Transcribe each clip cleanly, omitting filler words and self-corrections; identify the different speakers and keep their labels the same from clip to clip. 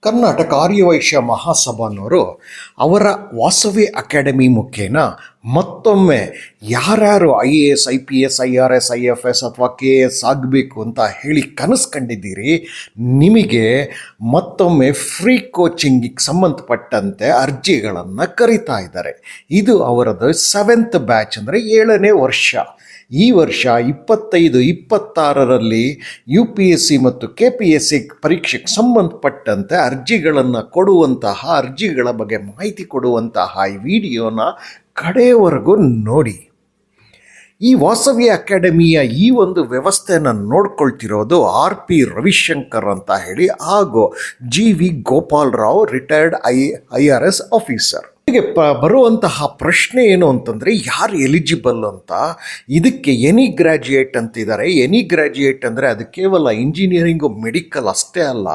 Speaker 1: ಕರ್ನಾಟಕ ಆರ್ಯವೈಶ್ಯ ಮಹಾಸಭಾನವರು ಅವರ ವಾಸವಿ ಅಕಾಡೆಮಿ ಮುಖೇನ ಮತ್ತೊಮ್ಮೆ ಯಾರ್ಯಾರು IAS IPS IRS IFS ಅಥವಾ KS ಆಗಬೇಕು ಅಂತ ಹೇಳಿ ಕನಸು ಕಂಡಿದ್ದೀರಿ, ನಿಮಗೆ ಮತ್ತೊಮ್ಮೆ ಫ್ರೀ ಕೋಚಿಂಗಿಗೆ ಸಂಬಂಧಪಟ್ಟಂತೆ ಅರ್ಜಿಗಳನ್ನು ಕರೀತಾ ಇದ್ದಾರೆ. ಇದು ಅವರದ್ದು 7th ಬ್ಯಾಚ್, ಅಂದರೆ 7ನೇ ವರ್ಷ. ಈ ವರ್ಷ 25-26ರಲ್ಲಿ UPSC ಮತ್ತು KPSC ಪರೀಕ್ಷೆಗೆ ಸಂಬಂಧಪಟ್ಟಂತೆ ಅರ್ಜಿಗಳನ್ನು ಕೊಡುವಂತಹ, ಅರ್ಜಿಗಳ ಬಗ್ಗೆ ಮಾಹಿತಿ ಕೊಡುವಂತಹ ಈ ವಿಡಿಯೋನ ಕಡೆಯವರೆಗೂ ನೋಡಿ. ಈ ವಾಸವಿ ಅಕಾಡೆಮಿಯ ಈ ಒಂದು ವ್ಯವಸ್ಥೆಯನ್ನು ನೋಡ್ಕೊಳ್ತಿರೋದು RP ರವಿಶಂಕರ್ ಅಂತ ಹೇಳಿ, ಹಾಗೂ GV Gopal Rao, retired IRS officer. ಹೀಗೆ ಬರುವಂತಹ ಪ್ರಶ್ನೆ ಏನು ಅಂತಂದರೆ, ಯಾರು ಎಲಿಜಿಬಲ್ ಅಂತ. ಇದಕ್ಕೆ ಎನಿ ಗ್ರ್ಯಾಜುಯೇಟ್ ಅಂತಿದ್ದಾರೆ. ಎನಿ ಗ್ರ್ಯಾಜುಯೇಟ್ ಅಂದರೆ ಅದು ಕೇವಲ ಇಂಜಿನಿಯರಿಂಗು, ಮೆಡಿಕಲ್ ಅಷ್ಟೇ ಅಲ್ಲ.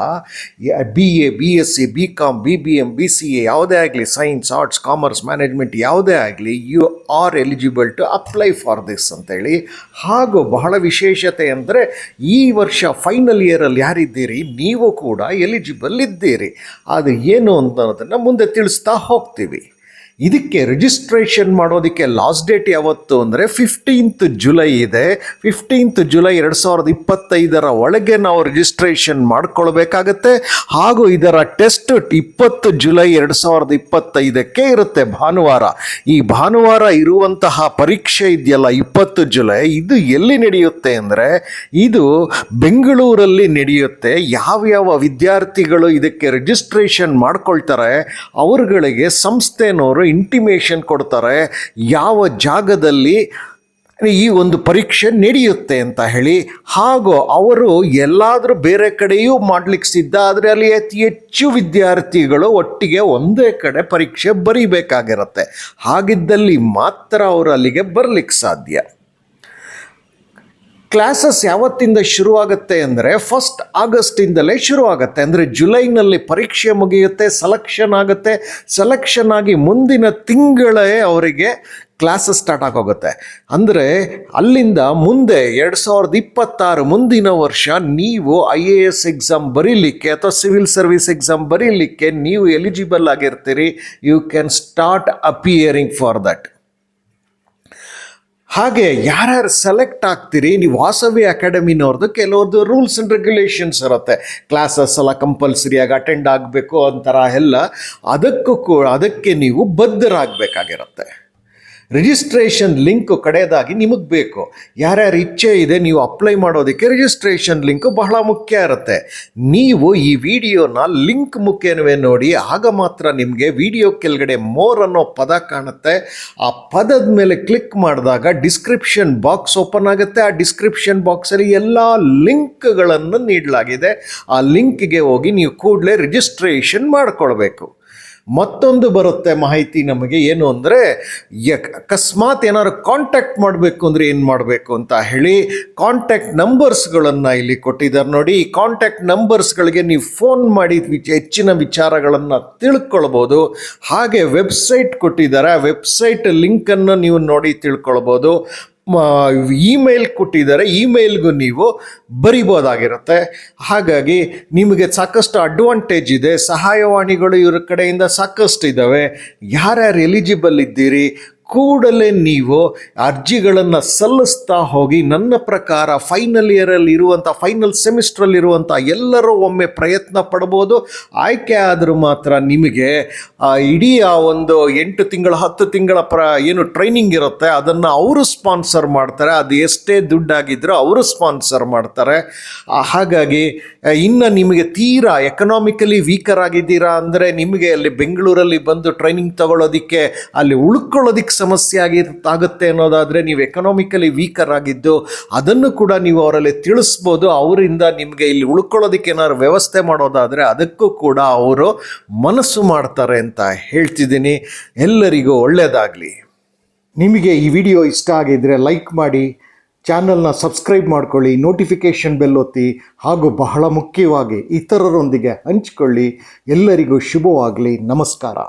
Speaker 1: BA BSc BCom BBM BCA ಯಾವುದೇ ಆಗಲಿ, ಸೈನ್ಸ್ ಆರ್ಟ್ಸ್ ಕಾಮರ್ಸ್ ಮ್ಯಾನೇಜ್ಮೆಂಟ್ ಯಾವುದೇ ಆಗಲಿ, you are eligible to apply for this ಅಂತೇಳಿ. ಹಾಗೂ ಬಹಳ ವಿಶೇಷತೆ ಅಂದರೆ, ಈ ವರ್ಷ ಫೈನಲ್ ಇಯರಲ್ಲಿ ಯಾರಿದ್ದೀರಿ ನೀವು ಕೂಡ ಎಲಿಜಿಬಲ್ ಇದ್ದೀರಿ. ಅದು ಏನು ಅನ್ನೋದನ್ನು ಮುಂದೆ ತಿಳಿಸ್ತಾ ಹೋಗ್ತೀವಿ. ಇದಕ್ಕೆ ರಿಜಿಸ್ಟ್ರೇಷನ್ ಮಾಡೋದಕ್ಕೆ ಲಾಸ್ಟ್ ಡೇಟ್ ಯಾವತ್ತು ಅಂದರೆ 15th ಜುಲೈ ಇದೆ. 15th ಜುಲೈ 2025 ಒಳಗೆ ನಾವು ರಿಜಿಸ್ಟ್ರೇಷನ್ ಮಾಡ್ಕೊಳ್ಬೇಕಾಗತ್ತೆ. ಹಾಗೂ ಇದರ ಟೆಸ್ಟ್ 20 ಜುಲೈ 2025 ಇರುತ್ತೆ, ಭಾನುವಾರ. ಈ ಭಾನುವಾರ ಇರುವಂತಹ ಪರೀಕ್ಷೆ ಇದೆಯಲ್ಲ 20 ಜುಲೈ, ಇದು ಎಲ್ಲಿ ನಡೆಯುತ್ತೆ ಅಂದರೆ ಇದು ಬೆಂಗಳೂರಲ್ಲಿ ನಡೆಯುತ್ತೆ. ಯಾವ್ಯಾವ ವಿದ್ಯಾರ್ಥಿಗಳು ಇದಕ್ಕೆ ರಿಜಿಸ್ಟ್ರೇಷನ್ ಮಾಡ್ಕೊಳ್ತಾರೆ ಅವರುಗಳಿಗೆ ಸಂಸ್ಥೆನವರು ಇಂಟಿಮೇಷನ್ ಕೊಡ್ತಾರೆ ಯಾವ ಜಾಗದಲ್ಲಿ ಈ ಒಂದು ಪರೀಕ್ಷೆ ನಡೆಯುತ್ತೆ ಅಂತ ಹೇಳಿ. ಹಾಗೂ ಅವರು ಎಲ್ಲಾದರೂ ಬೇರೆ ಕಡೆಯೂ ಮಾಡ್ಲಿಕ್ಕೆ ಸಿದ್ಧ, ಆದರೆ ಅಲ್ಲಿ ಅತಿ ಹೆಚ್ಚು ವಿದ್ಯಾರ್ಥಿಗಳು ಒಟ್ಟಿಗೆ ಒಂದೇ ಕಡೆ ಪರೀಕ್ಷೆ ಬರೀಬೇಕಾಗಿರುತ್ತೆ. ಹಾಗಿದ್ದಲ್ಲಿ ಮಾತ್ರ ಅವರು ಅಲ್ಲಿಗೆ ಬರಲಿಕ್ಕೆ ಸಾಧ್ಯ. ಕ್ಲಾಸಸ್ ಯಾವತ್ತಿಂದ ಶುರುವಾಗುತ್ತೆ ಅಂದರೆ 1 ಆಗಸ್ಟಿಂದಲೇ ಶುರುವಾಗುತ್ತೆ. ಅಂದರೆ ಜುಲೈನಲ್ಲಿ ಪರೀಕ್ಷೆ ಮುಗಿಯುತ್ತೆ, ಸೆಲೆಕ್ಷನ್ ಆಗುತ್ತೆ. ಸೆಲೆಕ್ಷನ್ ಆಗಿ ಮುಂದಿನ ತಿಂಗಳೇ ಅವರಿಗೆ ಕ್ಲಾಸಸ್ ಸ್ಟಾರ್ಟ್ ಆಗೋಗುತ್ತೆ. ಅಂದರೆ ಅಲ್ಲಿಂದ ಮುಂದೆ 2026 ಮುಂದಿನ ವರ್ಷ ನೀವು IAS ಎಕ್ಸಾಮ್ ಬರೀಲಿಕ್ಕೆ ಅಥವಾ ಸಿವಿಲ್ ಸರ್ವಿಸ್ ಎಕ್ಸಾಮ್ ಬರೀಲಿಕ್ಕೆ ನೀವು ಎಲಿಜಿಬಲ್ ಆಗಿರ್ತೀರಿ. You can start appearing for that. ಹಾಗೆ ಯಾರ್ಯಾರು ಸೆಲೆಕ್ಟ್ ಆಗ್ತೀರಿ, ನೀವು ವಾಸವಿ ಅಕಾಡೆಮಿನವ್ರದ್ದು ಕೆಲವ್ರದ್ದು ರೂಲ್ಸ್ ಆ್ಯಂಡ್ ರೆಗ್ಯುಲೇಷನ್ಸ್ ಇರುತ್ತೆ. ಕ್ಲಾಸಸ್ ಎಲ್ಲ ಕಂಪಲ್ಸರಿಯಾಗಿ ಅಟೆಂಡ್ ಆಗಬೇಕು ಅಂತಾರ ಎಲ್ಲ. ಅದಕ್ಕೆ ನೀವು ಬದ್ಧರಾಗಬೇಕಾಗಿರುತ್ತೆ. ರಿಜಿಸ್ಟ್ರೇಷನ್ ಲಿಂಕು ಕಡೆಯದಾಗಿ ನಿಮಗೆ ಬೇಕು. ಯಾರ್ಯಾರು ಇಚ್ಛೆ ಇದೆ ನೀವು ಅಪ್ಲೈ ಮಾಡೋದಕ್ಕೆ ರಿಜಿಸ್ಟ್ರೇಷನ್ ಲಿಂಕು ಬಹಳ ಮುಖ್ಯ ಇರುತ್ತೆ. ನೀವು ಈ ವಿಡಿಯೋನ ಲಿಂಕ್ ಮುಖೇನವೇ ನೋಡಿ, ಆಗ ಮಾತ್ರ ನಿಮಗೆ ವಿಡಿಯೋ ಕೆಳಗಡೆ ಮೋರ್ ಅನ್ನೋ ಪದ ಕಾಣುತ್ತೆ. ಆ ಪದದ ಮೇಲೆ ಕ್ಲಿಕ್ ಮಾಡಿದಾಗ ಡಿಸ್ಕ್ರಿಪ್ಷನ್ ಬಾಕ್ಸ್ ಓಪನ್ ಆಗುತ್ತೆ. ಆ ಡಿಸ್ಕ್ರಿಪ್ಷನ್ ಬಾಕ್ಸಲ್ಲಿ ಎಲ್ಲ ಲಿಂಕ್ಗಳನ್ನು ನೀಡಲಾಗಿದೆ. ಆ ಲಿಂಕ್ಗೆ ಹೋಗಿ ನೀವು ಕೂಡಲೇ ರಿಜಿಸ್ಟ್ರೇಷನ್ ಮಾಡಿಕೊಳ್ಬೇಕು. ಮತ್ತೊಂದು ಬರುತ್ತೆ ಮಾಹಿತಿ ನಮಗೆ, ಏನು ಅಂದರೆ ಅಕಸ್ಮಾತ್ ಏನಾದ್ರು ಕಾಂಟ್ಯಾಕ್ಟ್ ಮಾಡಬೇಕು ಅಂದರೆ ಏನು ಮಾಡಬೇಕು ಅಂತ ಹೇಳಿ ಕಾಂಟ್ಯಾಕ್ಟ್ ನಂಬರ್ಸ್ಗಳನ್ನು ಇಲ್ಲಿ ಕೊಟ್ಟಿದ್ದಾರೆ ನೋಡಿ. ಈ ಕಾಂಟ್ಯಾಕ್ಟ್ ನಂಬರ್ಸ್ಗಳಿಗೆ ನೀವು ಫೋನ್ ಮಾಡಿ ಹೆಚ್ಚಿನ ವಿಚಾರಗಳನ್ನು ತಿಳ್ಕೊಳ್ಬೋದು. ಹಾಗೆ ವೆಬ್ಸೈಟ್ ಕೊಟ್ಟಿದ್ದಾರೆ, ಆ ವೆಬ್ಸೈಟ್ ಲಿಂಕನ್ನು ನೀವು ನೋಡಿ ತಿಳ್ಕೊಳ್ಬೋದು. ಇಮೇಲ್ ಕೊಟ್ಟಿದ್ದಾರೆ, ಇಮೇಲ್ಗೂ ನೀವು ಬರಿಬೋದಾಗಿರುತ್ತೆ. ಹಾಗಾಗಿ ನಿಮಗೆ ಸಾಕಷ್ಟು ಅಡ್ವಾಂಟೇಜ್ ಇದೆ. ಸಹಾಯವಾಣಿಗಳು ಇವ್ರ ಕಡೆಯಿಂದ ಸಾಕಷ್ಟು ಇದ್ದಾವೆ. ಯಾರ್ಯಾರು ಎಲಿಜಿಬಲ್ ಇದ್ದೀರಿ ಕೂಡಲೇ ನೀವು ಅರ್ಜಿಗಳನ್ನು ಸಲ್ಲಿಸ್ತಾ ಹೋಗಿ. ನನ್ನ ಪ್ರಕಾರ ಫೈನಲ್ ಇಯರಲ್ಲಿ ಇರುವಂಥ, ಫೈನಲ್ ಸೆಮಿಸ್ಟ್ರಲ್ಲಿರುವಂಥ ಎಲ್ಲರೂ ಒಮ್ಮೆ ಪ್ರಯತ್ನ ಪಡ್ಬೋದು. ಆಯ್ಕೆ ಆದರೂ ಮಾತ್ರ ನಿಮಗೆ ಇಡೀ ಆ ಒಂದು 8 ತಿಂಗಳ 10 ತಿಂಗಳ ಏನು ಟ್ರೈನಿಂಗ್ ಇರುತ್ತೆ ಅದನ್ನು ಅವರು ಸ್ಪಾನ್ಸರ್ ಮಾಡ್ತಾರೆ. ಅದು ಎಷ್ಟೇ ದುಡ್ಡಾಗಿದ್ದರೂ ಅವರು ಸ್ಪಾನ್ಸರ್ ಮಾಡ್ತಾರೆ. ಹಾಗಾಗಿ ಇನ್ನು ನಿಮಗೆ ತೀರಾ ಎಕನಾಮಿಕಲಿ ವೀಕರ್ ಆಗಿದ್ದೀರಾ ಅಂದರೆ ನಿಮಗೆ ಅಲ್ಲಿ ಬೆಂಗಳೂರಲ್ಲಿ ಬಂದು ಟ್ರೈನಿಂಗ್ ತಗೊಳ್ಳೋದಕ್ಕೆ, ಅಲ್ಲಿ ಉಳ್ಕೊಳ್ಳೋದಕ್ಕೆ ಸಮಸ್ಯೆ ಆಗುತ್ತೆ ಅನ್ನೋದಾದರೆ, ನೀವು ಎಕನಾಮಿಕಲಿ ವೀಕರ್ ಆಗಿದ್ದು ಅದನ್ನು ಕೂಡ ನೀವು ಅವರಲ್ಲಿ ತಿಳಿಸ್ಬೋದು. ಅವರಿಂದ ನಿಮಗೆ ಇಲ್ಲಿ ಉಳ್ಕೊಳ್ಳೋದಕ್ಕೆ ಏನಾದ್ರು ವ್ಯವಸ್ಥೆ ಮಾಡೋದಾದರೆ ಅದಕ್ಕೂ ಕೂಡ ಅವರು ಮನಸ್ಸು ಮಾಡ್ತಾರೆ ಅಂತ ಹೇಳ್ತಿದ್ದೀನಿ. ಎಲ್ಲರಿಗೂ ಒಳ್ಳೆಯದಾಗಲಿ. ನಿಮಗೆ ಈ ವಿಡಿಯೋ ಇಷ್ಟ ಆಗಿದ್ದರೆ ಲೈಕ್ ಮಾಡಿ, ಚಾನಲ್ನ ಸಬ್ಸ್ಕ್ರೈಬ್ ಮಾಡ್ಕೊಳ್ಳಿ, ನೋಟಿಫಿಕೇಷನ್ ಬೆಲ್ ಒತ್ತಿ, ಹಾಗೂ ಬಹಳ ಮುಖ್ಯವಾಗಿ ಇತರರೊಂದಿಗೆ ಹಂಚಿಕೊಳ್ಳಿ. ಎಲ್ಲರಿಗೂ ಶುಭವಾಗಲಿ. ನಮಸ್ಕಾರ.